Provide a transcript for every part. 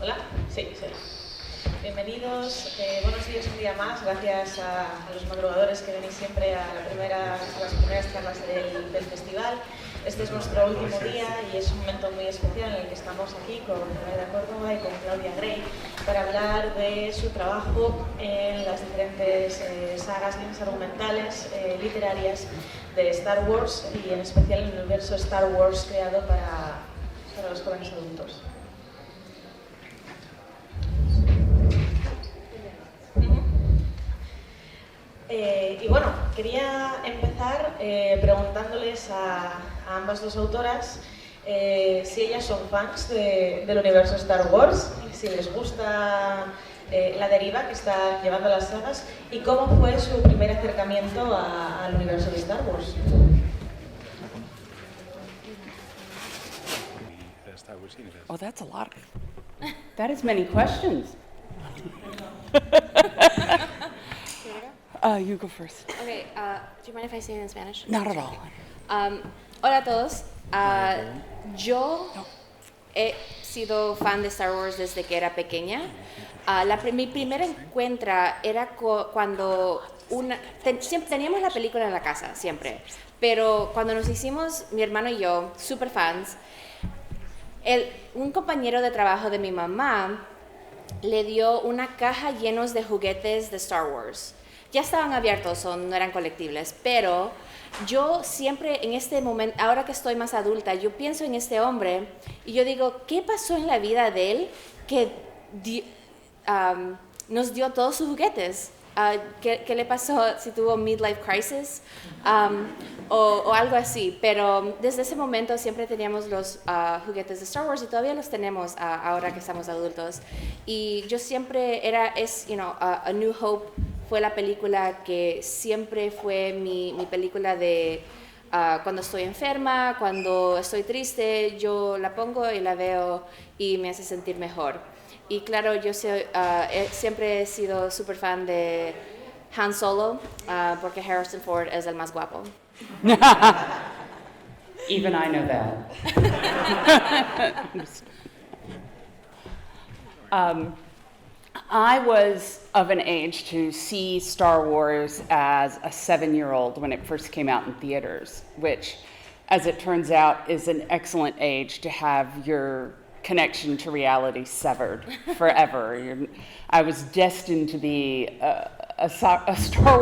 Hola, sí, sí. Bienvenidos, buenos días un día más, gracias a los madrugadores que venís siempre a las primeras charlas del festival. Este es nuestro último día y es un momento muy especial en el que estamos aquí con Nerea Córdoba y con Claudia Gray para hablar de su trabajo en las diferentes sagas, líneas argumentales, literarias de Star Wars y en especial en el universo Star Wars creado para los jóvenes adultos. Y bueno, quería empezar preguntándoles a ambas dos autoras si ellas son fans del universo Star Wars, si les gusta la deriva que están llevando las sagas y cómo fue su primer acercamiento al universo de Star Wars. Oh, that's a lot. That is many questions. You go first. Okay, do you mind if I say it in Spanish? Not at all. Hola a todos. Yo he sido fan de Star Wars desde que era pequeña. Mi primer encuentro era cuando siempre teníamos la película en la casa, siempre. Pero cuando nos hicimos, mi hermano y yo, super fans, un compañero de trabajo de mi mamá le dio una caja llenos de juguetes de Star Wars. Ya estaban abiertos, no eran colectibles, pero yo siempre en este momento, ahora que estoy más adulta, yo pienso en este hombre y yo digo, ¿qué pasó en la vida de él que nos dio todos sus juguetes? ¿Qué le pasó si tuvo midlife crisis o algo así? Pero desde ese momento siempre teníamos los juguetes de Star Wars y todavía los tenemos ahora que estamos adultos. Y yo siempre A New Hope fue la película que siempre fue mi película de cuando estoy enferma, cuando estoy triste, yo la pongo y la veo y me hace sentir mejor. Y claro, yo siempre he sido súper fan de Han Solo, porque Harrison Ford es el más guapo. Even I know that. I was of an age to see Star Wars as a 7-year-old when it first came out in theaters, which, as it turns out, is an excellent age to have your connection to reality severed forever. I was destined to be a Star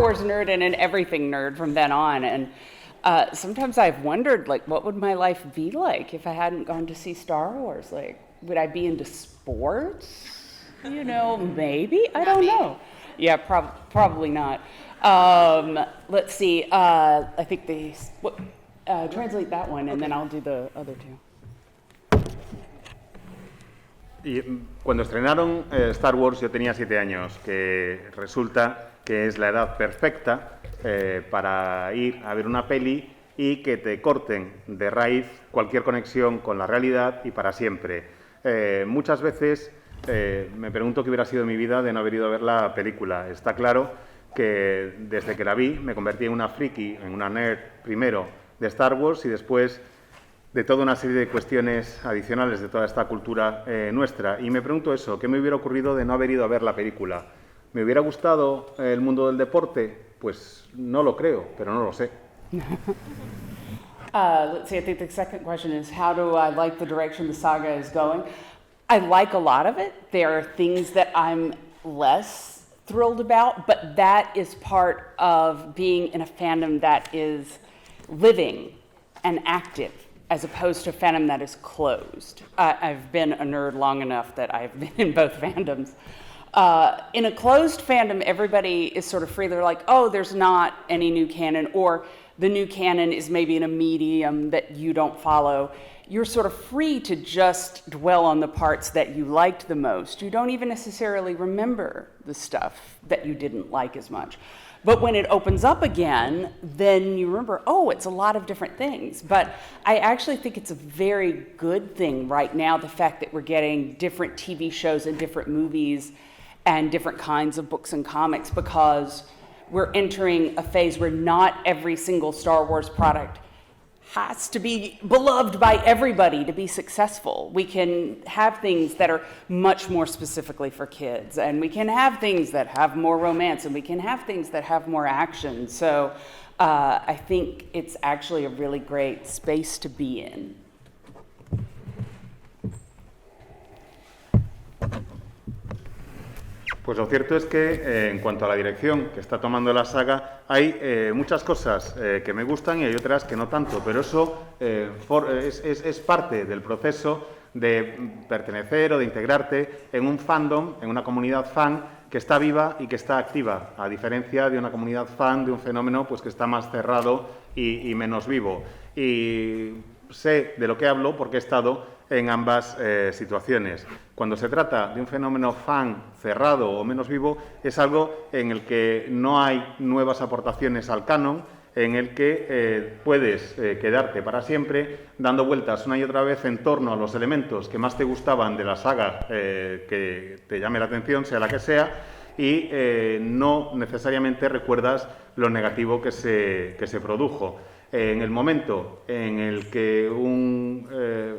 Wars nerd and an everything nerd from then on. And sometimes I've wondered, what would my life be like if I hadn't gone to see Star Wars? Would I be into sports? Maybe. I don't know. Yeah, probably not. Let's see. I think translate that one, and then I'll do the other two. Y cuando estrenaron Star Wars yo tenía 7 años, que resulta que es la edad perfecta para ir a ver una peli y que te corten de raíz cualquier conexión con la realidad y para siempre. Muchas veces me pregunto qué hubiera sido mi vida de no haber ido a ver la película. Está claro que desde que la vi me convertí en una friki, en una nerd primero de Star Wars y después de toda una serie de cuestiones adicionales de toda esta cultura nuestra. Y me pregunto eso, ¿qué me hubiera ocurrido de no haber ido a ver la película? ¿Me hubiera gustado el mundo del deporte? Pues no lo creo, pero no lo sé. Let's see, I think the second question is, how do I like the direction the saga is going? I like a lot of it. There are things that I'm less thrilled about, but that is part of being in a fandom that is living and active, as opposed to a fandom that is closed. I've been a nerd long enough that I've been in both fandoms. In a closed fandom, everybody is sort of free. They're like, oh, there's not any new canon, or the new canon is maybe in a medium that you don't follow. You're sort of free to just dwell on the parts that you liked the most. You don't even necessarily remember the stuff that you didn't like as much. But when it opens up again, then you remember, oh, it's a lot of different things. But I actually think it's a very good thing right now, the fact that we're getting different TV shows and different movies and different kinds of books and comics, because we're entering a phase where not every single Star Wars product has to be beloved by everybody to be successful. We can have things that are much more specifically for kids, and we can have things that have more romance, and we can have things that have more action. So I think it's actually a really great space to be in. Pues lo cierto es que en cuanto a la dirección que está tomando la saga, hay muchas cosas que me gustan y hay otras que no tanto, pero eso es parte del proceso de pertenecer o de integrarte en un fandom, en una comunidad fan que está viva y que está activa, a diferencia de una comunidad fan de un fenómeno pues, que está más cerrado y menos vivo. Y sé de lo que hablo porque he estado en ambas situaciones. Cuando se trata de un fenómeno fan cerrado o menos vivo, es algo en el que no hay nuevas aportaciones al canon, en el que puedes quedarte para siempre dando vueltas una y otra vez en torno a los elementos que más te gustaban de la saga que te llame la atención, sea la que sea, y no necesariamente recuerdas lo negativo que se produjo. En el momento en el que un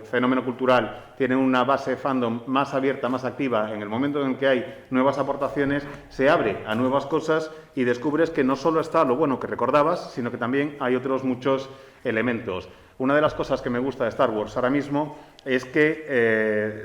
fenómeno cultural tiene una base fandom más abierta, más activa, en el momento en el que hay nuevas aportaciones, se abre a nuevas cosas y descubres que no solo está lo bueno que recordabas, sino que también hay otros muchos elementos. Una de las cosas que me gusta de Star Wars ahora mismo es que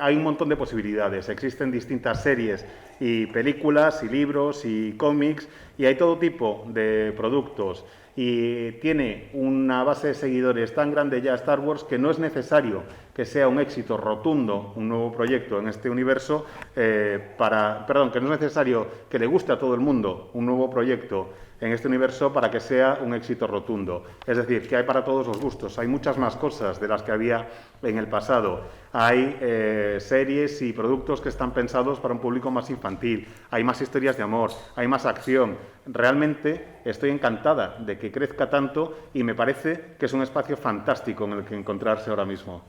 hay un montón de posibilidades. Existen distintas series y películas y libros y cómics y hay todo tipo de productos. Y tiene una base de seguidores tan grande ya Star Wars que no es necesario que sea un éxito rotundo un nuevo proyecto en este universo que no es necesario que le guste a todo el mundo un nuevo proyecto en este universo para que sea un éxito rotundo. Es decir, que hay para todos los gustos. Hay muchas más cosas de las que había en el pasado. Hay series y productos que están pensados para un público más infantil. Hay más historias de amor, hay más acción. Realmente estoy encantada de que crezca tanto y me parece que es un espacio fantástico en el que encontrarse ahora mismo.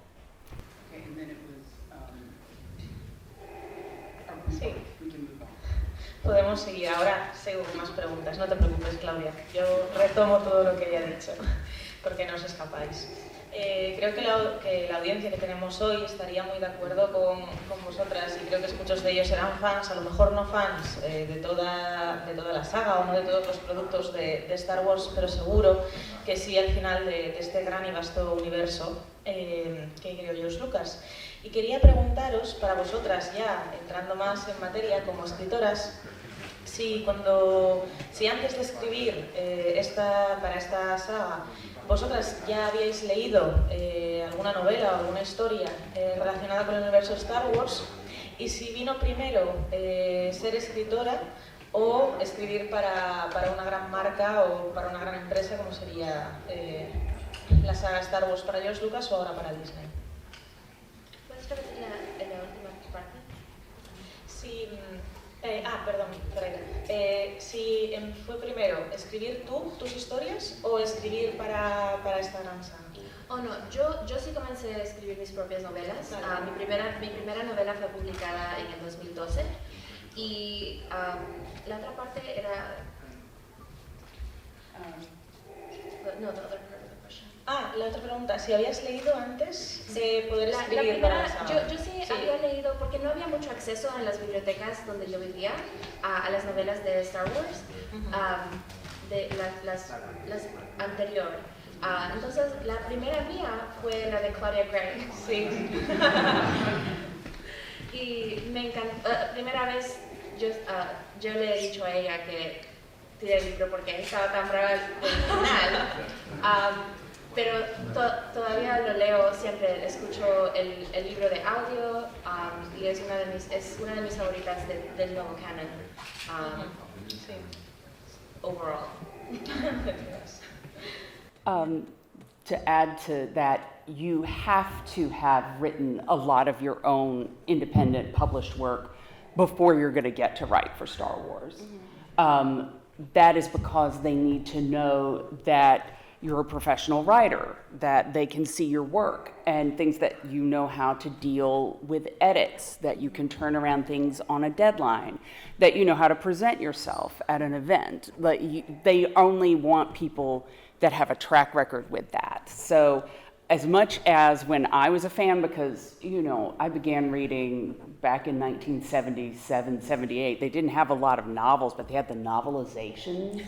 Sí. Podemos seguir. Ahora sigo con más preguntas. No te preocupes, Claudia. Yo retomo todo lo que ella ha dicho, porque no os escapáis. Creo que la audiencia que tenemos hoy estaría muy de acuerdo con vosotras y creo que muchos de ellos serán fans, a lo mejor no fans de toda la saga o no de todos los productos de Star Wars, pero seguro que sí al final de este gran y vasto universo que creó George Lucas. Y quería preguntaros, para vosotras ya entrando más en materia como escritoras, si antes de escribir para esta saga vosotras ya habíais leído alguna novela o alguna historia relacionada con el universo Star Wars y si vino primero ser escritora o escribir para una gran marca o para una gran empresa como sería la saga Star Wars para George Lucas o ahora para Disney. ¿Puedes repetir la última parte? Sí. Perdón, si fue primero escribir tus historias o escribir para esta gran saga. Oh no, yo sí comencé a escribir mis propias novelas. Vale. Mi primera novela fue publicada en el 2012 y la otra parte era... la otra pregunta, si habías leído antes de poder escribir para la saga. Yo sí había leído, porque no había mucho acceso en las bibliotecas donde yo vivía a las novelas de Star Wars, de las anteriores. Entonces, la primera mía fue la de Claudia Gray. Sí. Y me encantó. Primera vez yo le he dicho a ella que tiré el libro porque estaba tan brava del final. Pero todavía lo leo siempre, escucho el libro de audio y es una de mis favoritas del nuevo canon. Sí. Overall. To add to that, you have to have written a lot of your own independent published work before you're going to get to write for Star Wars. That is because they need to know that you're a professional writer, that they can see your work, and things that you know how to deal with edits, that you can turn around things on a deadline, that you know how to present yourself at an event. They only want people that have a track record with that. So as much as when I was a fan, because, you know, I began reading back in 1977, 78, they didn't have a lot of novels, but they had the novelizations.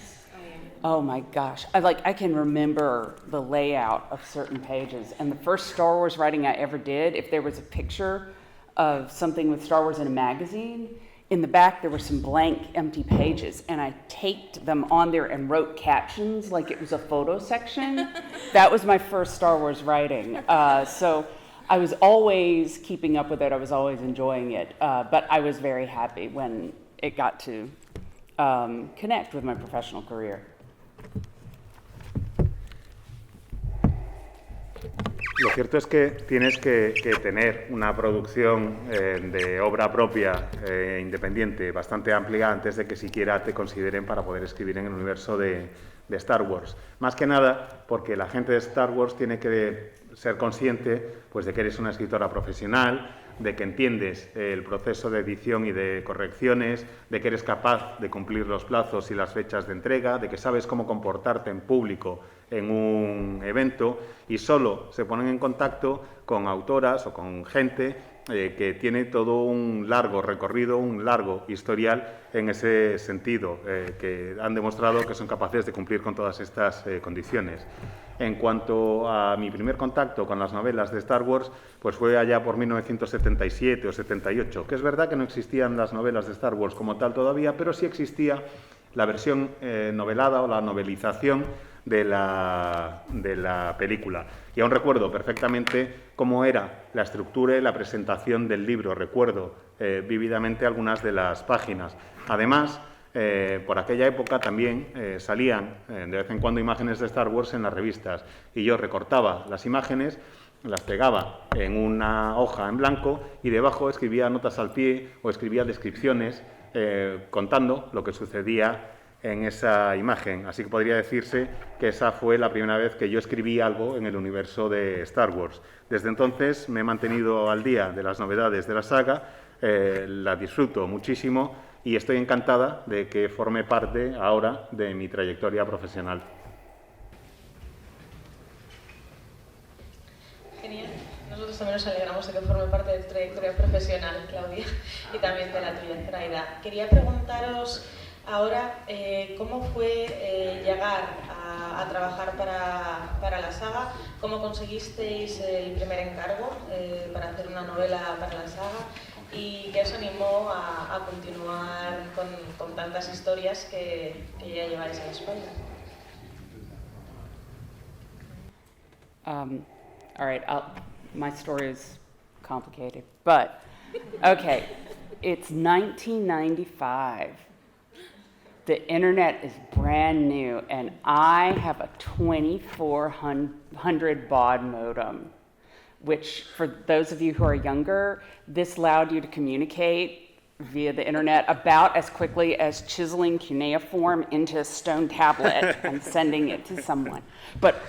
Oh my gosh, I can remember the layout of certain pages. And the first Star Wars writing I ever did, if there was a picture of something with Star Wars in a magazine, in the back there were some blank empty pages, and I taped them on there and wrote captions like it was a photo section. That was my first Star Wars writing. So I was always keeping up with it, I was always enjoying it, but I was very happy when it got to connect with my professional career. Lo cierto es que tienes que tener una producción de obra propia independiente bastante amplia antes de que siquiera te consideren para poder escribir en el universo de Star Wars. Más que nada porque la gente de Star Wars tiene que ser consciente pues, de que eres una escritora profesional, de que entiendes el proceso de edición y de correcciones, de que eres capaz de cumplir los plazos y las fechas de entrega, de que sabes cómo comportarte en público en un evento, y solo se ponen en contacto con autoras o con gente que tiene todo un largo recorrido, un largo historial en ese sentido, que han demostrado que son capaces de cumplir con todas estas condiciones. En cuanto a mi primer contacto con las novelas de Star Wars, pues fue allá por 1977 o 78, que es verdad que no existían las novelas de Star Wars como tal todavía, pero sí existía la versión novelada o la novelización de la película. Y aún recuerdo perfectamente cómo era la estructura y la presentación del libro. Recuerdo vívidamente algunas de las páginas. Además, por aquella época también salían de vez en cuando imágenes de Star Wars en las revistas, y yo recortaba las imágenes, las pegaba en una hoja en blanco y debajo escribía notas al pie o escribía descripciones contando lo que sucedía en esa imagen. Así que podría decirse que esa fue la primera vez que yo escribí algo en el universo de Star Wars. Desde entonces me he mantenido al día de las novedades de la saga, la disfruto muchísimo y estoy encantada de que forme parte ahora de mi trayectoria profesional. Genial. Nosotros también nos alegramos de que forme parte de tu trayectoria profesional, Claudia, y también de la tuya, Zoraida. Quería preguntaros ahora, ¿cómo fue llegar a trabajar para la saga? ¿Cómo conseguisteis el primer encargo para hacer una novela para la saga? ¿Y qué os animó a continuar con tantas historias que ya lleváis a la espalda? All right, my story is complicated, but okay, it's 1995. The internet is brand new, and I have a 2400 baud modem, which for those of you who are younger, this allowed you to communicate via the internet about as quickly as chiseling cuneiform into a stone tablet and sending it to someone. But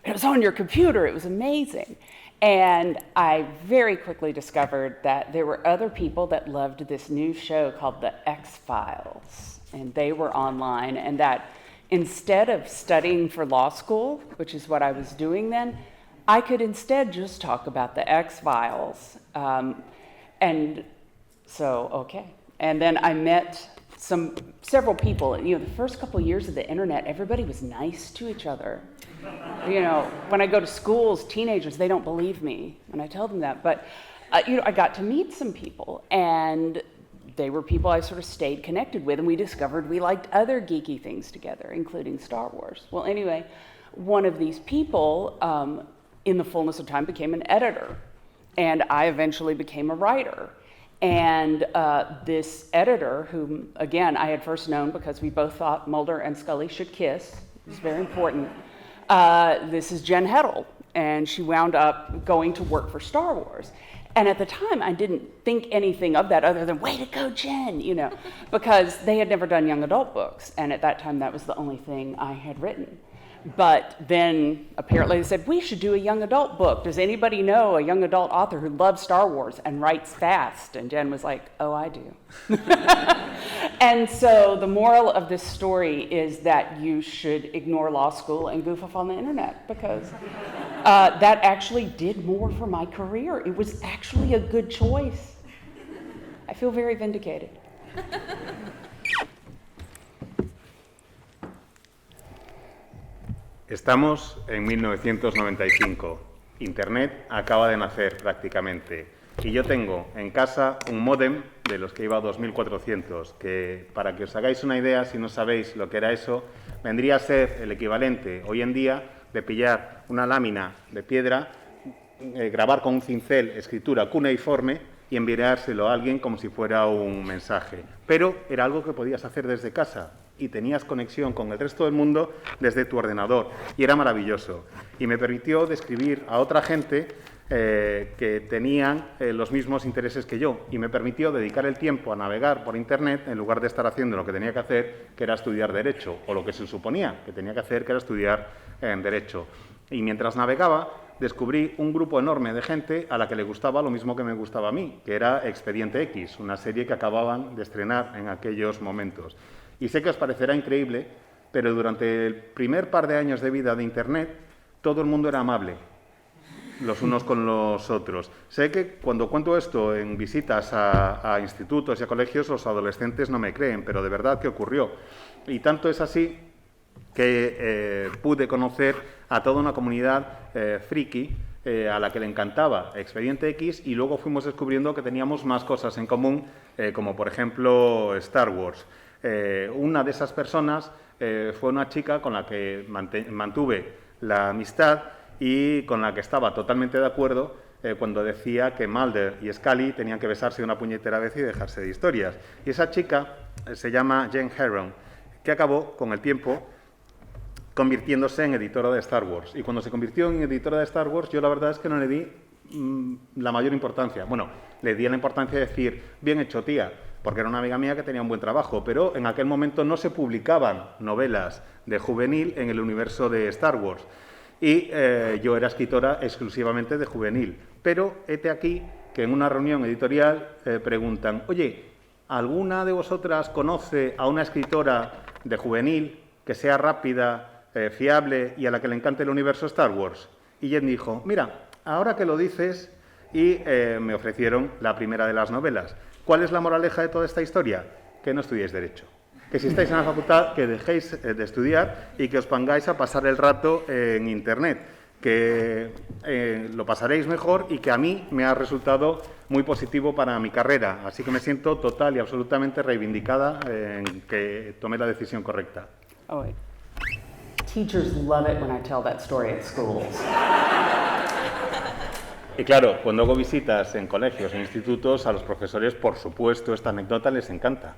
it was on your computer, it was amazing. And I very quickly discovered that there were other people that loved this new show called The X-Files. And they were online, and that instead of studying for law school, which is what I was doing then, I could instead just talk about the X-Files. And so, okay. And then I met several people. You know, the first couple of years of the internet, everybody was nice to each other. You know, when I go to schools, teenagers, they don't believe me when I tell them that. But, you know, I got to meet some people, and they were people I sort of stayed connected with, and we discovered we liked other geeky things together, including Star Wars. Well, anyway, one of these people, in the fullness of time, became an editor, and I eventually became a writer. And this editor, whom, again, I had first known because we both thought Mulder and Scully should kiss, it was very important. This is Jen Heddle, and she wound up going to work for Star Wars. And at the time, I didn't think anything of that other than, way to go, Jen, you know, because they had never done young adult books. And at that time, that was the only thing I had written. But then apparently they said, we should do a young adult book. Does anybody know a young adult author who loves Star Wars and writes fast? And Jen was like, oh, I do. And so the moral of this story is that you should ignore law school and goof off on the internet, because that actually did more for my career. It was actually a good choice. I feel very vindicated. Estamos en 1995. Internet acaba de nacer prácticamente. Y yo tengo en casa un módem de los que iba a 2400, que para que os hagáis una idea, si no sabéis lo que era eso, vendría a ser el equivalente hoy en día de pillar una lámina de piedra, grabar con un cincel escritura cuneiforme y enviárselo a alguien como si fuera un mensaje. Pero era algo que podías hacer desde casa y tenías conexión con el resto del mundo desde tu ordenador, y era maravilloso. Y me permitió describir a otra gente que tenían los mismos intereses que yo, y me permitió dedicar el tiempo a navegar por Internet en lugar de estar haciendo lo que tenía que hacer, que era estudiar Derecho, o lo que se suponía que tenía que hacer, que era estudiar Derecho. Y mientras navegaba, descubrí un grupo enorme de gente a la que le gustaba lo mismo que me gustaba a mí, que era Expediente X, una serie que acababan de estrenar en aquellos momentos. Y sé que os parecerá increíble, pero durante el primer par de años de vida de Internet, todo el mundo era amable, los unos con los otros. Sé que cuando cuento esto en visitas a institutos y a colegios, los adolescentes no me creen, pero de verdad que ocurrió. Y tanto es así que pude conocer a toda una comunidad friki a la que le encantaba Expediente X, y luego fuimos descubriendo que teníamos más cosas en común, como por ejemplo Star Wars. Una de esas personas fue una chica con la que mantuve la amistad y con la que estaba totalmente de acuerdo cuando decía que Mulder y Scully tenían que besarse una puñetera vez y dejarse de historias. Y esa chica se llama Jen Heron, que acabó con el tiempo convirtiéndose en editora de Star Wars. Y cuando se convirtió en editora de Star Wars, yo la verdad es que no le di la mayor importancia. Bueno, le di la importancia de decir, bien hecho, tía, porque era una amiga mía que tenía un buen trabajo, pero en aquel momento no se publicaban novelas de juvenil en el universo de Star Wars. Y yo era escritora exclusivamente de juvenil. Pero hete aquí que en una reunión editorial preguntan, oye, ¿alguna de vosotras conoce a una escritora de juvenil que sea rápida, fiable y a la que le encante el universo Star Wars? Y Jen dijo, mira, ahora que lo dices, y me ofrecieron la primera de las novelas. ¿Cuál es la moraleja de toda esta historia? Que no estudiéis Derecho. Que si estáis en la facultad, que dejéis de estudiar y que os pongáis a pasar el rato en Internet, que lo pasaréis mejor y que a mí me ha resultado muy positivo para mi carrera. Así que me siento total y absolutamente reivindicada en que tomé la decisión correcta. Oh, wait. Teachers love it when I tell that story at schools. Y claro, cuando hago visitas en colegios e institutos, a los profesores, por supuesto, esta anécdota les encanta.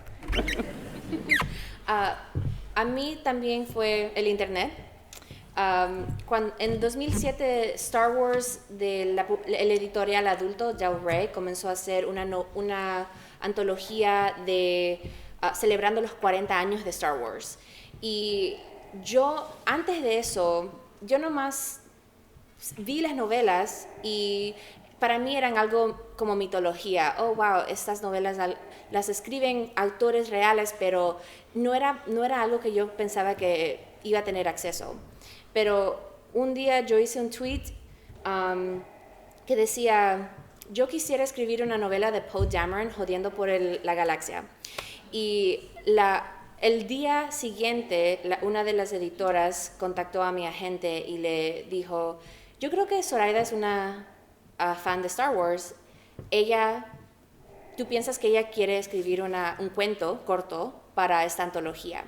A mí también fue el Internet. En 2007, Star Wars, el editorial adulto, Del Rey, comenzó a hacer una antología celebrando los 40 años de Star Wars. Y yo, antes de eso, yo nomás vi las novelas y para mí eran algo como mitología. Oh, wow, estas novelas las escriben autores reales, pero no era algo que yo pensaba que iba a tener acceso. Pero un día yo hice un tweet que decía, yo quisiera escribir una novela de Poe Dameron jodiendo por la galaxia. Y el día siguiente, una de las editoras contactó a mi agente y le dijo, yo creo que Zoraida es una fan de Star Wars. ¿Tú piensas que ella quiere escribir un cuento corto para esta antología?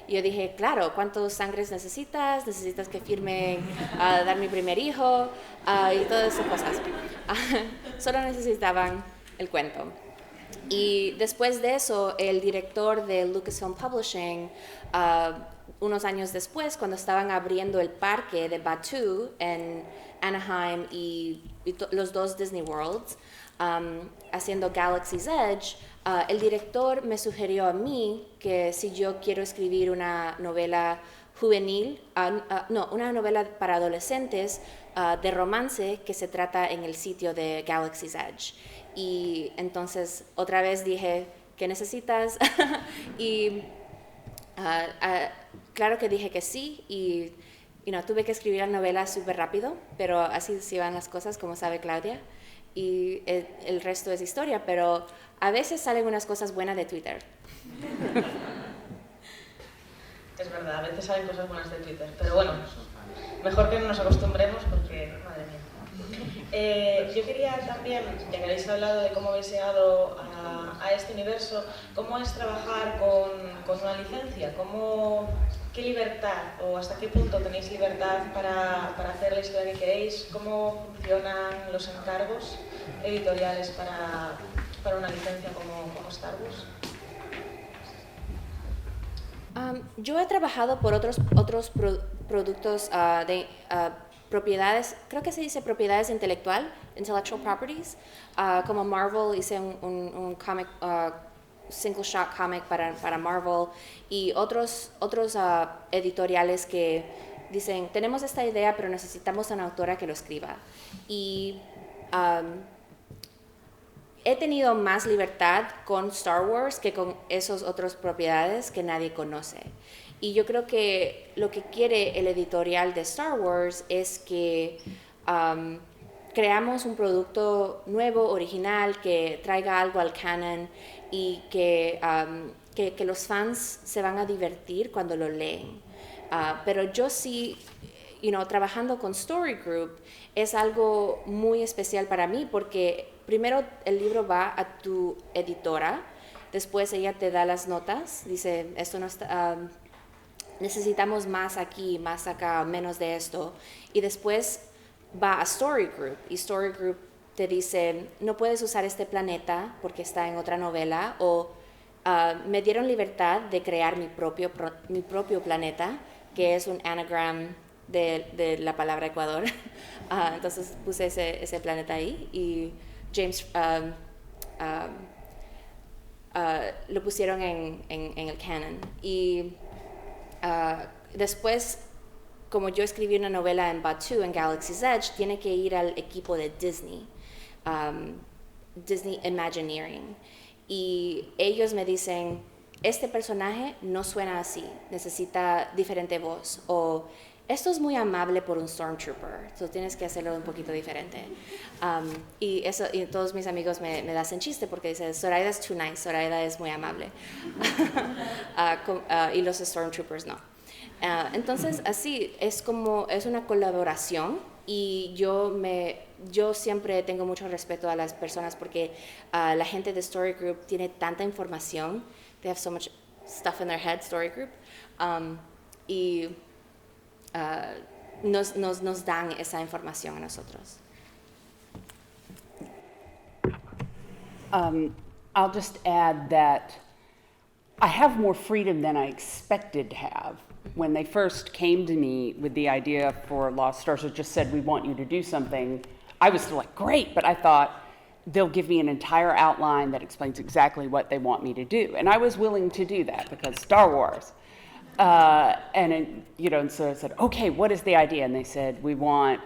Y yo dije, claro, ¿cuántos sangres necesitas? ¿Necesitas que firme dar mi primer hijo? Y todas esas cosas. Solo necesitaban el cuento. Y después de eso, el director de Lucasfilm Publishing, unos años después, cuando estaban abriendo el parque de Batuu en Anaheim y los dos Disney Worlds, haciendo Galaxy's Edge, el director me sugirió a mí que si yo quiero escribir una novela juvenil, una novela para adolescentes de romance que se trata en el sitio de Galaxy's Edge. Y entonces otra vez dije, ¿qué necesitas? Y claro que dije que sí, y tuve que escribir la novela súper rápido, pero así se van las cosas, como sabe Claudia, y el resto es historia, pero a veces salen unas cosas buenas de Twitter. Es verdad, a veces salen cosas buenas de Twitter, pero bueno, mejor que no nos acostumbremos porque, madre mía. Yo quería también, ya que habéis hablado de cómo habéis llegado a este universo, ¿cómo es trabajar con una licencia? ¿Qué libertad o hasta qué punto tenéis libertad para hacer la historia que queréis? ¿Cómo funcionan los encargos editoriales para una licencia como Star Wars? Yo he trabajado por otros productos de propiedades, creo que se dice propiedades intellectual properties, como Marvel, hice un comic, single shot comic para Marvel, y otros editoriales que dicen, tenemos esta idea pero necesitamos una autora que lo escriba. Y he tenido más libertad con Star Wars que con esas otras propiedades que nadie conoce. Y yo creo que lo que quiere el editorial de Star Wars es que creamos un producto nuevo, original, que traiga algo al canon y que los fans se van a divertir cuando lo leen. Pero yo sí, trabajando con Story Group es algo muy especial para mí porque primero el libro va a tu editora, después ella te da las notas, dice, esto no está, necesitamos más aquí, más acá, menos de esto, y después va a Story Group, y Story Group te dice, no puedes usar este planeta porque está en otra novela, o me dieron libertad de crear mi propio planeta, que es un anagram de la palabra Ecuador. Entonces puse ese planeta ahí, y James lo pusieron en el canon. Y después, como yo escribí una novela en Batuu, en Galaxy's Edge, tiene que ir al equipo de Disney, Disney Imagineering. Y ellos me dicen, este personaje no suena así, necesita diferente voz, o esto es muy amable por un Stormtrooper, entonces tienes que hacerlo un poquito diferente. Y todos mis amigos me hacen chiste porque dicen, Zoraida es too nice, Zoraida es muy amable. Y los Stormtroopers no. Entonces así es una colaboración, y yo siempre tengo mucho respeto a las personas porque la gente de Story Group tiene tanta información, they have so much stuff in their head, Story Group, y nos dan esa información a nosotros. I'll just add that I have more freedom than I expected to have. When they first came to me with the idea for Lost Stars, or just said, we want you to do something, I was like, great, but I thought they'll give me an entire outline that explains exactly what they want me to do. And I was willing to do that because Star Wars. And so I said, okay, what is the idea? And they said, we want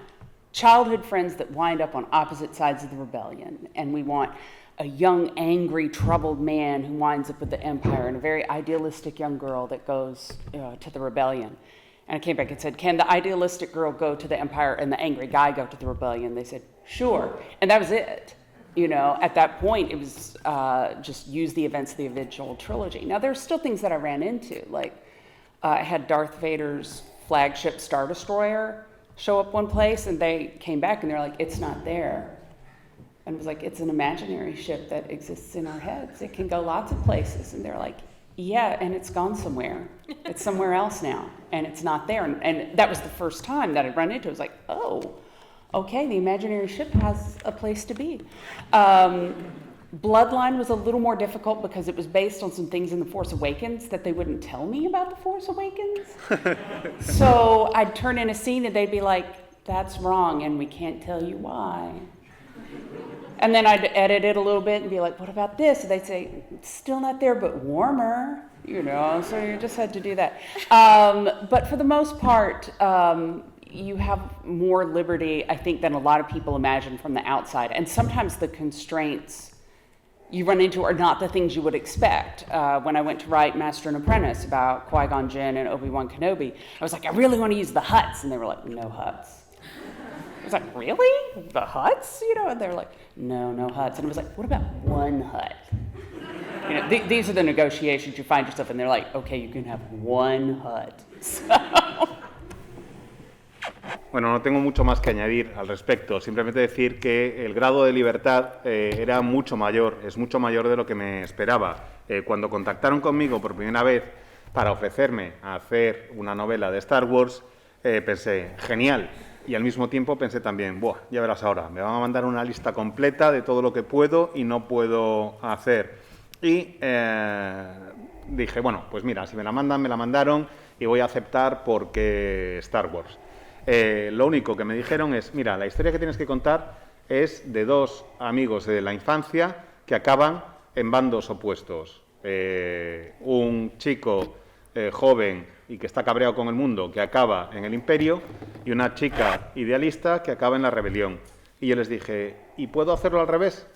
childhood friends that wind up on opposite sides of the rebellion. And we want a young, angry, troubled man who winds up with the Empire, and a very idealistic young girl that goes to the rebellion. And I came back and said, can the idealistic girl go to the Empire and the angry guy go to the rebellion? They said, sure. And that was it. At that point, it was just use the events of the original trilogy. Now, there's still things that I ran into, like I had Darth Vader's flagship Star Destroyer show up one place, and they came back and they're like, it's not there. And it was like, it's an imaginary ship that exists in our heads. It can go lots of places. And they're like, yeah, and it's gone somewhere. It's somewhere else now, and it's not there. And that was the first time that I'd run into it. I was like, oh, okay, the imaginary ship has a place to be. Bloodline was a little more difficult because it was based on some things in The Force Awakens that they wouldn't tell me about The Force Awakens. So I'd turn in a scene and they'd be like, that's wrong, and we can't tell you why. And then I'd edit it a little bit and be like, what about this? And they'd say, it's still not there, but warmer. you know, so you just had to do that. But for the most part, you have more liberty, I think, than a lot of people imagine from the outside. And sometimes the constraints you run into are not the things you would expect. When I went to write Master and Apprentice about Qui-Gon Jinn and Obi-Wan Kenobi, I was like, I really want to use the Hutts. And they were like, no Hutts. I was like, really? The Hutts? You know, and they were like, no Hutts. And it was like, what about one Hutt? You know, these are the negotiations you find yourself in. They're like, okay, you can have one Hutt. So. Bueno, no tengo mucho más que añadir al respecto, simplemente decir que el grado de libertad era mucho mayor, es mucho mayor de lo que me esperaba. Cuando contactaron conmigo por primera vez para ofrecerme a hacer una novela de Star Wars, pensé, genial, y al mismo tiempo pensé también, buah, ya verás ahora, me van a mandar una lista completa de todo lo que puedo y no puedo hacer. Y dije, bueno, pues mira, si me la mandan, me la mandaron y voy a aceptar porque Star Wars. Lo único que me dijeron es, mira, la historia que tienes que contar es de dos amigos de la infancia que acaban en bandos opuestos. Un chico joven y que está cabreado con el mundo que acaba en el Imperio y una chica idealista que acaba en la rebelión. Y yo les dije, ¿y puedo hacerlo al revés?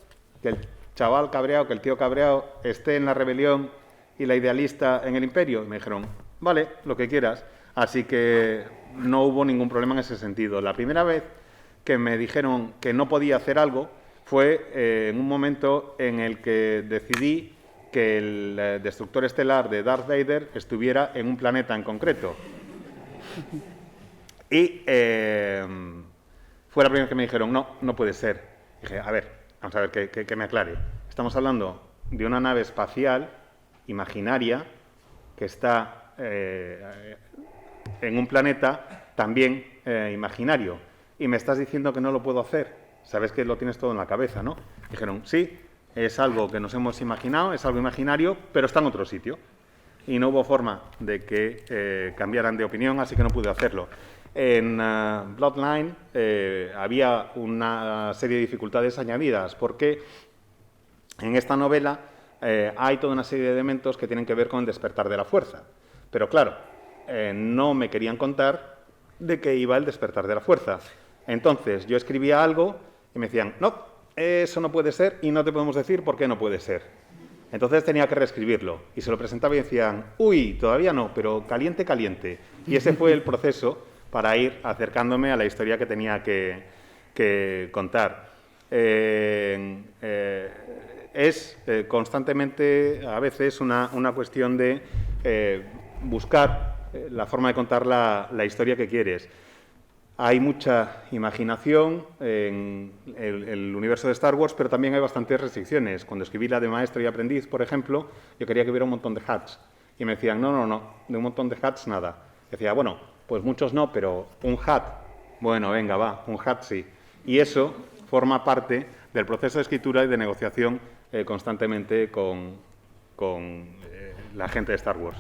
Que el chaval cabreado, que el tío cabreado esté en la rebelión y la idealista en el Imperio. Y me dijeron, vale, lo que quieras. Así que no hubo ningún problema en ese sentido. La primera vez que me dijeron que no podía hacer algo fue en un momento en el que decidí que el destructor estelar de Darth Vader estuviera en un planeta en concreto. Y fue la primera vez que me dijeron, no puede ser. Dije, a ver, vamos a ver que me aclare. Estamos hablando de una nave espacial imaginaria que está en un planeta también imaginario. Y me estás diciendo que no lo puedo hacer. Sabes que lo tienes todo en la cabeza, ¿no? Dijeron, sí, es algo que nos hemos imaginado, es algo imaginario, pero está en otro sitio. Y no hubo forma de que cambiaran de opinión, así que no pude hacerlo. En Bloodline había una serie de dificultades añadidas, porque en esta novela hay toda una serie de elementos que tienen que ver con el despertar de la fuerza. Pero claro, no me querían contar de qué iba el despertar de la fuerza. Entonces yo escribía algo y me decían, no, eso no puede ser y no te podemos decir por qué no puede ser. Entonces tenía que reescribirlo y se lo presentaba y decían, uy, todavía no, pero caliente, caliente. Y ese fue el proceso para ir acercándome a la historia que tenía que contar. Es constantemente, a veces, una cuestión de buscar la forma de contar la historia que quieres. Hay mucha imaginación en el universo de Star Wars, pero también hay bastantes restricciones. Cuando escribí la de Maestro y Aprendiz, por ejemplo, yo quería que hubiera un montón de hats. Y me decían, no, de un montón de hats nada. Decía, bueno, pues muchos no, pero un hat, bueno, venga, va, un hat sí. Y eso forma parte del proceso de escritura y de negociación constantemente con la gente de Star Wars.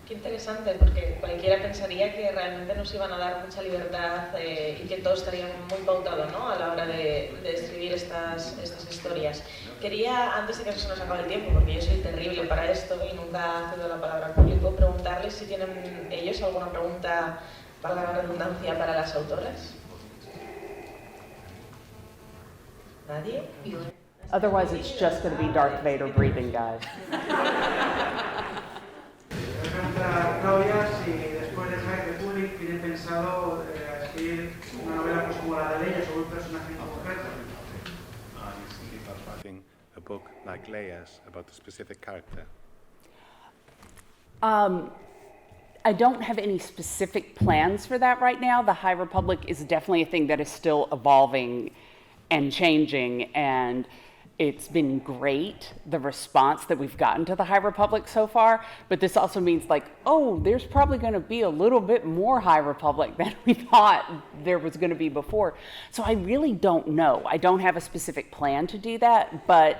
Qué interesante, porque cualquiera pensaría que realmente nos iban a dar mucha libertad y que todo estaría muy pautado, ¿no?, a la hora de escribir estas historias. Quería, antes de que se nos acabe el tiempo, porque yo soy terrible para esto y nunca cedo la palabra al público, preguntarles si tienen ellos alguna pregunta, para la redundancia, para las autoras. ¿Nadie? Otherwise, it's just going to be Darth Vader breathing, guys. Pregunta Claudia si después de High Republic tienen pensado escribir una novela pues, como la de Leia sobre un personaje en concreto. A book like Leia's about a specific character. I don't have any specific plans for that right now. The High Republic is definitely a thing that is still evolving and changing, and it's been great, the response that we've gotten to the High Republic so far, but this also means like, oh, there's probably going to be a little bit more High Republic than we thought there was going to be before. So I really don't know. I don't have a specific plan to do that, but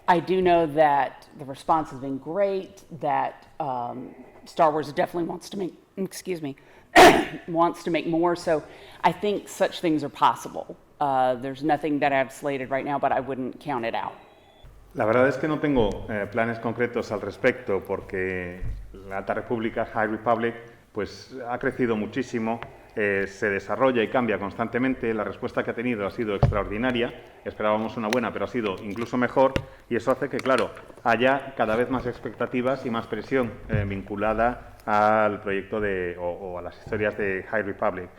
I do know that the response has been great, that Star Wars definitely wants to make, wants to make more, so I think such things are possible. There's nothing that I've slated right now, but I wouldn't count it out. La verdad es que no tengo planes concretos al respecto porque la Alta República, High Republic, pues ha crecido muchísimo, se desarrolla y cambia constantemente. La respuesta que ha tenido ha sido extraordinaria, esperábamos una buena, pero ha sido incluso mejor, y eso hace que, claro, haya cada vez más expectativas y más presión vinculada al proyecto o a las historias de High Republic.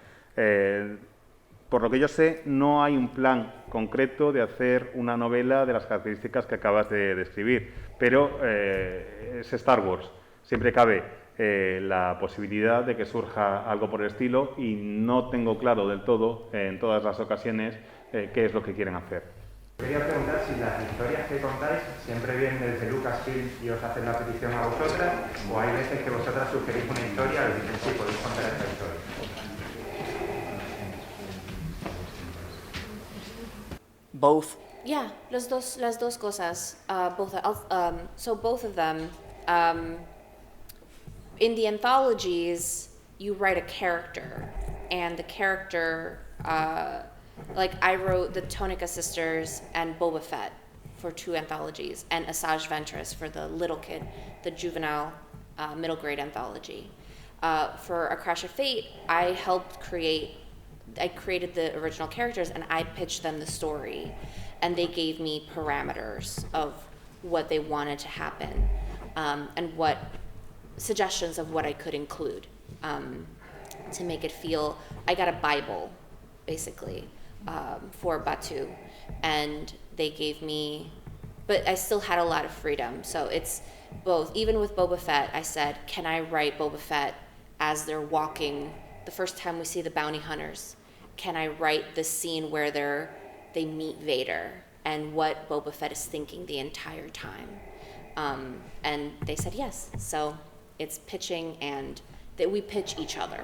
Por lo que yo sé, no hay un plan concreto de hacer una novela de las características que acabas de describir, pero es Star Wars. Siempre cabe la posibilidad de que surja algo por el estilo y no tengo claro del todo, en todas las ocasiones, qué es lo que quieren hacer. Quería preguntar si las historias que contáis siempre vienen desde Lucasfilm y os hacen la petición a vosotras, o hay veces que vosotras sugerís una historia y dicen, sí, podéis contar esta historia. Both. Yeah, las dos cosas. So both of them. In the anthologies, you write a character, and the character, like I wrote the Tonica sisters and Boba Fett for 2 anthologies, and Asajj Ventress for the little kid, the juvenile middle grade anthology. For A Crash of Fate, I created the original characters and I pitched them the story, and they gave me parameters of what they wanted to happen, and what suggestions of what I could include, to make it feel, I got a Bible, basically, for Batuu, and they gave me, but I still had a lot of freedom, so it's both. Even with Boba Fett, I said, can I write Boba Fett as they're walking, the first time we see the bounty hunters? Can I write the scene where they meet Vader and what Boba Fett is thinking the entire time? And they said yes, so it's pitching, and that we pitch each other.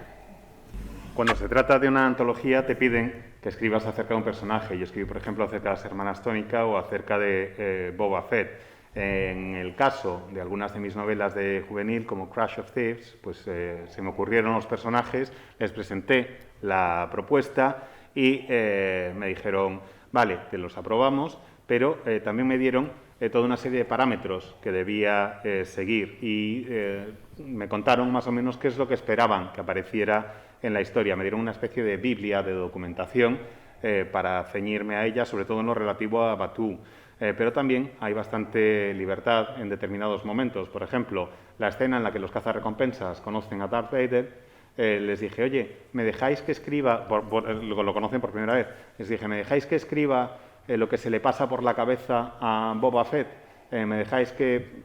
Cuando se trata de una antología te piden que escribas acerca de un personaje. Yo escribí, por ejemplo, acerca de las hermanas Tónica o acerca de Boba Fett. En el caso de algunas de mis novelas de juvenil, como Crash of Thieves, pues se me ocurrieron los personajes, les presenté la propuesta y me dijeron, vale, te los aprobamos, pero también me dieron toda una serie de parámetros que debía seguir y me contaron más o menos qué es lo que esperaban que apareciera en la historia. Me dieron una especie de biblia de documentación para ceñirme a ella, sobre todo en lo relativo a Batuu. Pero también hay bastante libertad en determinados momentos. Por ejemplo, la escena en la que los cazarrecompensas conocen a Darth Vader, les dije, oye, ¿me dejáis que escriba, lo conocen por primera vez, les dije, ¿me dejáis que escriba lo que se le pasa por la cabeza a Boba Fett? ¿Me dejáis que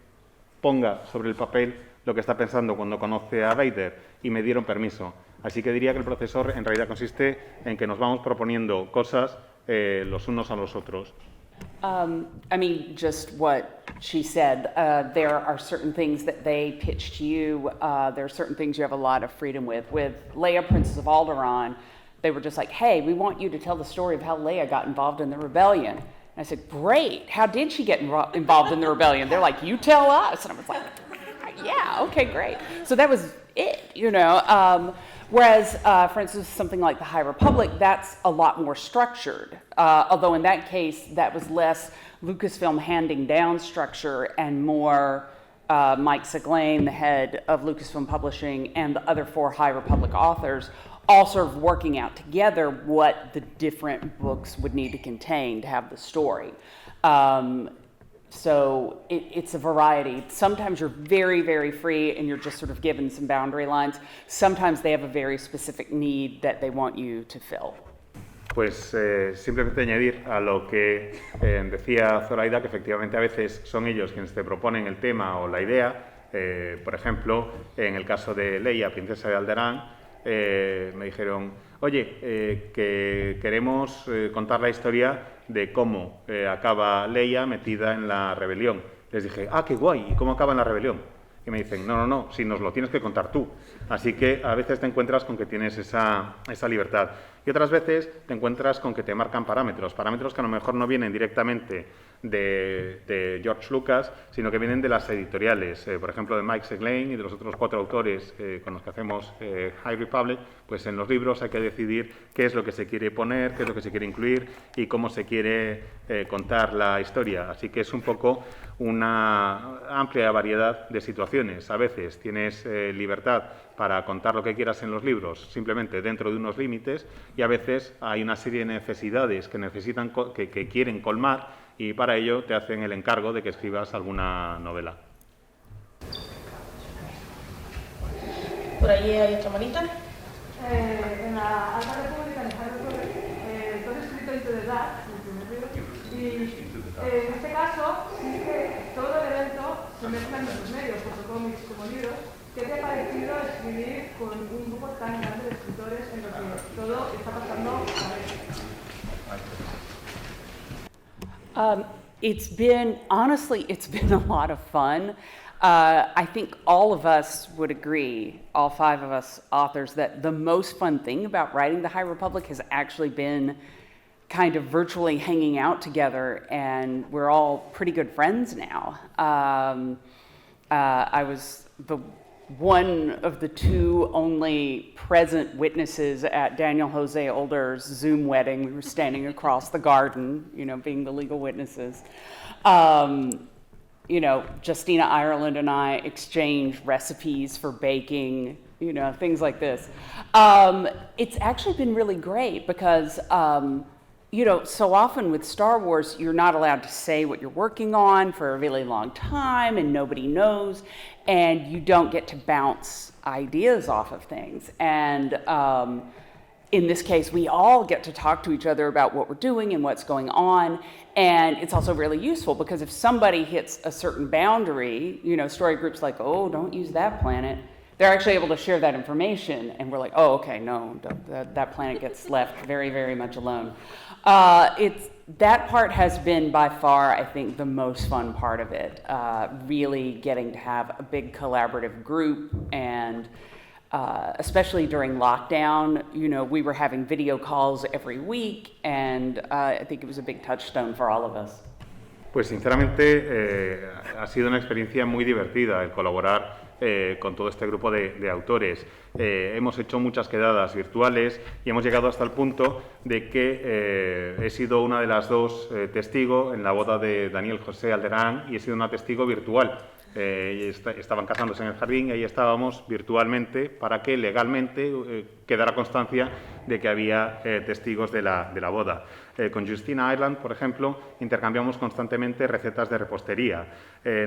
ponga sobre el papel lo que está pensando cuando conoce a Vader? Y me dieron permiso. Así que diría que el proceso en realidad consiste en que nos vamos proponiendo cosas los unos a los otros. I mean, just what she said. There are certain things that they pitch to you. There are certain things you have a lot of freedom with. With Leia, Princess of Alderaan, they were just like, hey, we want you to tell the story of how Leia got involved in the rebellion. And I said, great. How did she get involved in the rebellion? They're like, you tell us. And I was like, yeah, okay, great. So that was it, you know. Whereas, for instance, something like the High Republic, that's a lot more structured. Although in that case, that was less Lucasfilm handing down structure and more Mike Seglain, the head of Lucasfilm Publishing, and the other 4 High Republic authors all sort of working out together what the different books would need to contain to have the story. So it's a variety. Sometimes you're very, very free and you're just sort of given some boundary lines. Sometimes they have a very specific need that they want you to fill. Pues simplemente añadir a lo que decía Zoraida, que efectivamente a veces son ellos quienes te proponen el tema o la idea. Por ejemplo, en el caso de Leia, princesa de Alderaan, me dijeron, oye, que queremos contar la historia de cómo acaba Leia metida en la rebelión. Les dije, qué guay, ¿y cómo acaba en la rebelión? Y me dicen, no, si nos lo tienes que contar tú. Así que a veces te encuentras con que tienes esa libertad. Y otras veces te encuentras con que te marcan parámetros que a lo mejor no vienen directamente de George Lucas, sino que vienen de las editoriales, por ejemplo, de Mike Seglain y de los otros 4 autores con los que hacemos High Republic, Pues en los libros hay que decidir qué es lo que se quiere poner, qué es lo que se quiere incluir y cómo se quiere contar la historia. Así que es un poco una amplia variedad de situaciones. A veces tienes libertad para contar lo que quieras en los libros, simplemente dentro de unos límites, y a veces hay una serie de necesidades que quieren colmar, y para ello te hacen el encargo de que escribas alguna novela. Por allí hay otra manita. En la Alta República, en Harry Potter, todo escrito Into the Dark, el primer libro, y en este caso, sí que todo el evento se mezcla en los medios, tanto cómics como libros. ¿Qué te ha parecido escribir con un grupo tan grande de escritores en lo que todo está pasando a la vez? It's been a lot of fun. I think all of us would agree, all 5 of us authors, that the most fun thing about writing The High Republic has actually been kind of virtually hanging out together, and we're all pretty good friends now. I was one of the 2 only present witnesses at Daniel Jose Older's Zoom wedding. We were standing across the garden, being the legal witnesses. Justina Ireland and I exchanged recipes for baking, things like this. It's actually been really great because, so often with Star Wars, you're not allowed to say what you're working on for a really long time and nobody knows, and you don't get to bounce ideas off of things. And in this case, we all get to talk to each other about what we're doing and what's going on. And it's also really useful because if somebody hits a certain boundary, story groups like, oh, don't use that planet, they're actually able to share that information. And we're like, oh, okay, no, that planet gets left very, very much alone. That part has been by far, I think, the most fun part of it. Really getting to have a big collaborative group, and especially during lockdown, we were having video calls every week, and I think it was a big touchstone for all of us. Pues sinceramente ha sido una experiencia muy divertida el colaborar con todo este grupo de autores. Hemos hecho muchas quedadas virtuales y hemos llegado hasta el punto de que he sido una de las 2 testigos en la boda de Daniel José Alderán, y he sido una testigo virtual. Estaban casándose en el jardín y ahí estábamos virtualmente para que legalmente quedara constancia de que había testigos de la boda. Con Justina Ireland, por ejemplo, intercambiamos constantemente recetas de repostería.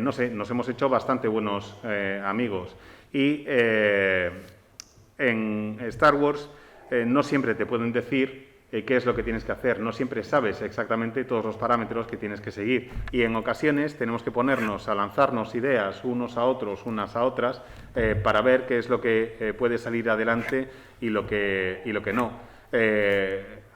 Nos hemos hecho bastante buenos amigos. Y en Star Wars no siempre te pueden decir qué es lo que tienes que hacer. No siempre sabes exactamente todos los parámetros que tienes que seguir. Y en ocasiones tenemos que ponernos a lanzarnos ideas unos a otros, unas a otras, para ver qué es lo que puede salir adelante y lo que no.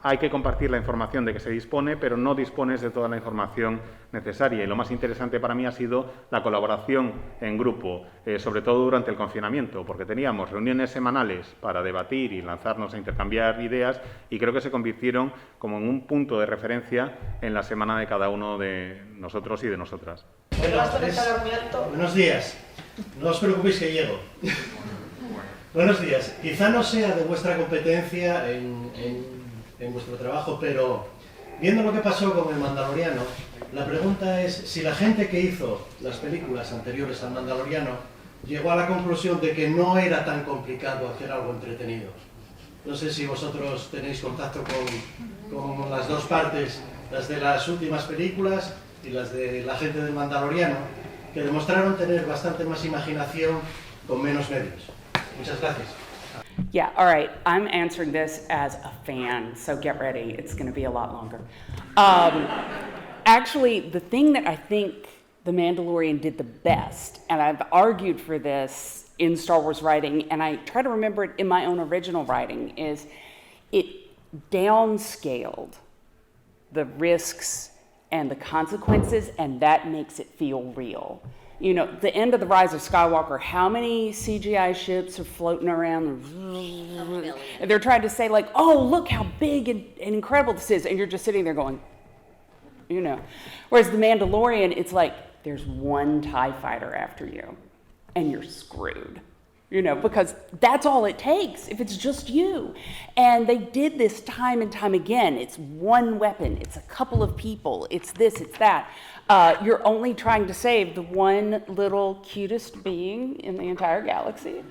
Hay que compartir la información de que se dispone, pero no dispones de toda la información necesaria. Y lo más interesante para mí ha sido la colaboración en grupo, sobre todo durante el confinamiento, porque teníamos reuniones semanales para debatir y lanzarnos a intercambiar ideas, y creo que se convirtieron como en un punto de referencia en la semana de cada uno de nosotros y de nosotras. Buenos días. No os preocupéis que llego. Buenos días. Quizá no sea de vuestra competencia en vuestro trabajo, pero viendo lo que pasó con el Mandaloriano, la pregunta es si la gente que hizo las películas anteriores al Mandaloriano llegó a la conclusión de que no era tan complicado hacer algo entretenido. No sé si vosotros tenéis contacto con las 2 partes, las de las últimas películas y las de la gente del Mandaloriano, que demostraron tener bastante más imaginación con menos medios. Muchas gracias. Yeah, all right. I'm answering this as a fan, so get ready. It's going to be a lot longer. Actually, the thing that I think The Mandalorian did the best, and I've argued for this in Star Wars writing, and I try to remember it in my own original writing, is it downscaled the risks and the consequences, and that makes it feel real. The end of The Rise of Skywalker, how many CGI ships are floating around? And they're trying to say, like, oh, look how big and incredible this is. And you're just sitting there going, Whereas The Mandalorian, it's like, there's one TIE fighter after you, and you're screwed. you know, because that's all it takes if it's just you. And they did this time and time again. It's one weapon, it's a couple of people, it's this, it's that. You're only trying to save the one little cutest being in the entire galaxy.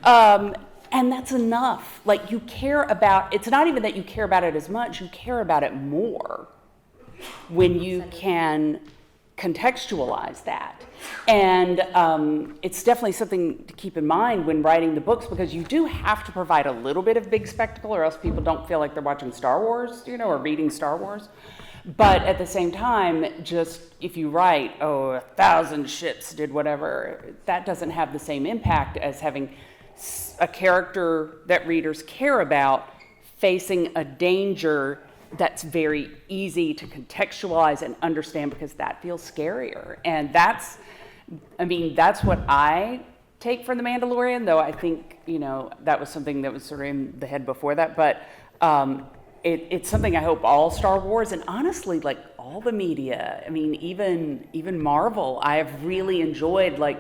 And that's enough. Like, you care about, it's not even that you care about it as much, you care about it more when you can contextualize that. And it's definitely something to keep in mind when writing the books, because you do have to provide a little bit of big spectacle, or else people don't feel like they're watching Star Wars, you know, or reading Star Wars. But at the same time, just if you write, 1,000 ships did whatever, that doesn't have the same impact as having a character that readers care about facing a danger that's very easy to contextualize and understand, because that feels scarier. And that's what I take from The Mandalorian, though I think, you know, that was something that was sort of in the head before that. But it's something I hope all Star Wars, and honestly, like all the media, I mean, even Marvel, I have really enjoyed like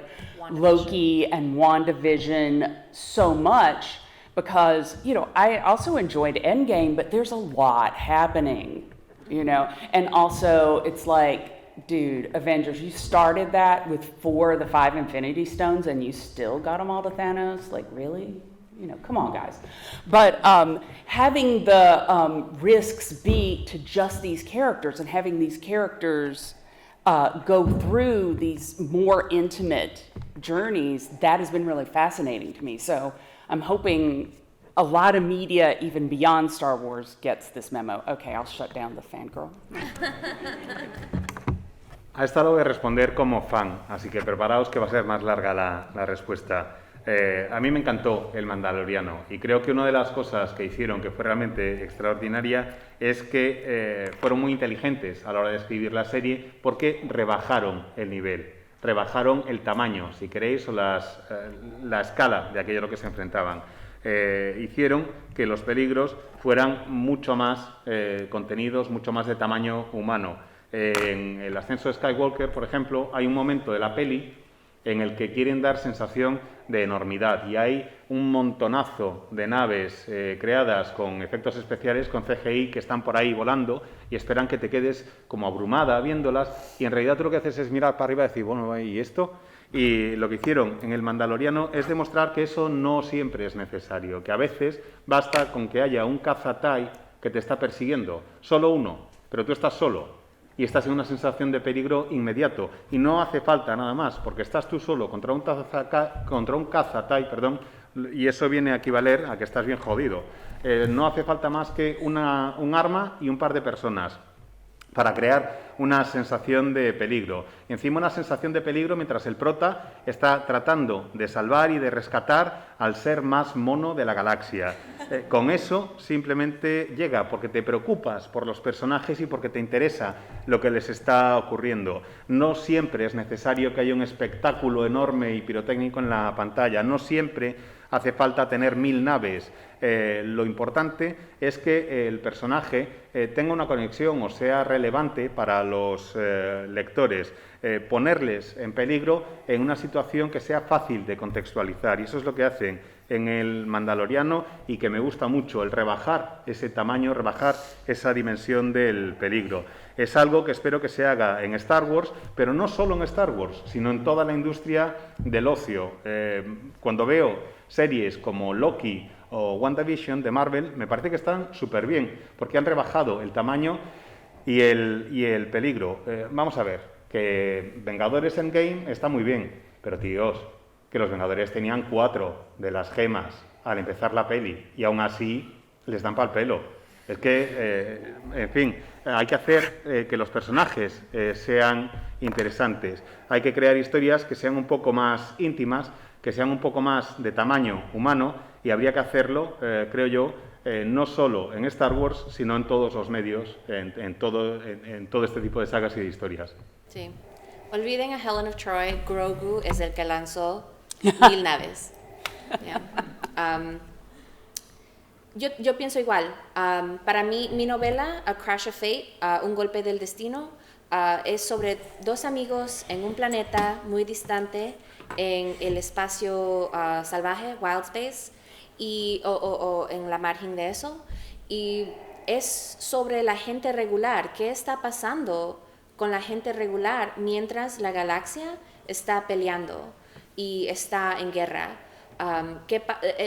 Loki and WandaVision so much, because, you know, I also enjoyed Endgame, but there's a lot happening, you know, and also it's like, dude, Avengers, you started that with 4 of the 5 Infinity Stones and you still got them all to Thanos, like, really? You know, come on, guys. But having the risks be to just these characters, and having these characters go through these more intimate journeys, that has been really fascinating to me. So I'm hoping a lot of media, even beyond Star Wars, gets this memo. Okay, I'll shut down the fangirl. A esta lo voy a responder como fan, así que preparaos que va a ser más larga la respuesta. A mí me encantó El Mandaloriano, y creo que una de las cosas que hicieron que fue realmente extraordinaria es que fueron muy inteligentes a la hora de escribir la serie, porque rebajaron el nivel, rebajaron el tamaño, si queréis, o la escala de aquello a lo que se enfrentaban. Hicieron que los peligros fueran mucho más contenidos, mucho más de tamaño humano. En El ascenso de Skywalker, por ejemplo, hay un momento de la peli en el que quieren dar sensación de enormidad, y hay un montonazo de naves creadas con efectos especiales, con CGI, que están por ahí volando y esperan que te quedes como abrumada viéndolas, y en realidad tú lo que haces es mirar para arriba y decir, bueno, ¿y esto? Y lo que hicieron en El Mandaloriano es demostrar que eso no siempre es necesario, que a veces basta con que haya un caza TIE que te está persiguiendo, solo uno, pero tú estás solo, y estás en una sensación de peligro inmediato, y no hace falta nada más, porque estás tú solo contra un caza TIE, y eso viene a equivaler a que estás bien jodido. No hace falta más que un arma y un par de personas para crear una sensación de peligro. Y encima una sensación de peligro mientras el prota está tratando de salvar y de rescatar al ser más mono de la galaxia. Con eso simplemente llega, porque te preocupas por los personajes y porque te interesa lo que les está ocurriendo. No siempre es necesario que haya un espectáculo enorme y pirotécnico en la pantalla. No siempre hace falta tener 1000 naves. Lo importante es que el personaje tenga una conexión o sea relevante para los lectores. Ponerles en peligro en una situación que sea fácil de contextualizar. Y eso es lo que hacen en El Mandaloriano, y que me gusta mucho, el rebajar ese tamaño, rebajar esa dimensión del peligro. Es algo que espero que se haga en Star Wars, pero no solo en Star Wars, sino en toda la industria del ocio. Cuando veo series como Loki o WandaVision de Marvel, me parece que están súper bien, porque han rebajado el tamaño y el peligro. Vamos a ver, que Vengadores Endgame está muy bien, pero tíos, que los Vengadores tenían 4 de las gemas al empezar la peli, y aún así les dan pa'l pelo. Es que, en fin, hay que hacer que los personajes sean interesantes. Hay que crear historias que sean un poco más íntimas, que sean un poco más de tamaño humano, y habría que hacerlo, creo yo, no solo en Star Wars, sino en todos los medios, en todo este tipo de sagas y de historias. Sí. Olviden a Helen of Troy, Grogu es el que lanzó 1000 naves. Yeah. Yo pienso igual. Para mí, mi novela, A Crash of Fate, Un golpe del destino, es sobre dos amigos en un planeta muy distante en el espacio salvaje, wild space, o en la margen de eso. Y es sobre la gente regular. ¿Qué está pasando con la gente regular mientras la galaxia está peleando y está en guerra?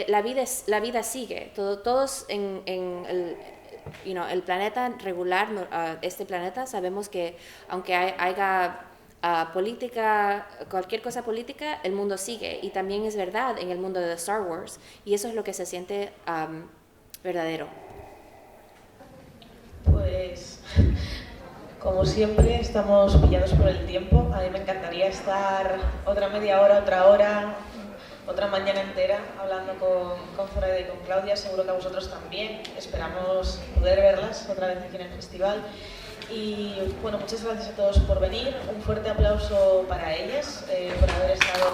La vida sigue. Todos en el planeta regular, este planeta, sabemos que aunque haya política, cualquier cosa política, el mundo sigue. Y también es verdad en el mundo de Star Wars. Y eso es lo que se siente verdadero. Pues, como siempre, estamos pillados por el tiempo. A mí me encantaría estar otra media hora, otra hora, otra mañana entera hablando con Zoraida y con Claudia. Seguro que a vosotros también. Esperamos poder verlas otra vez aquí en el festival. Y bueno, muchas gracias a todos por venir. Un fuerte aplauso para ellas, por haber estado...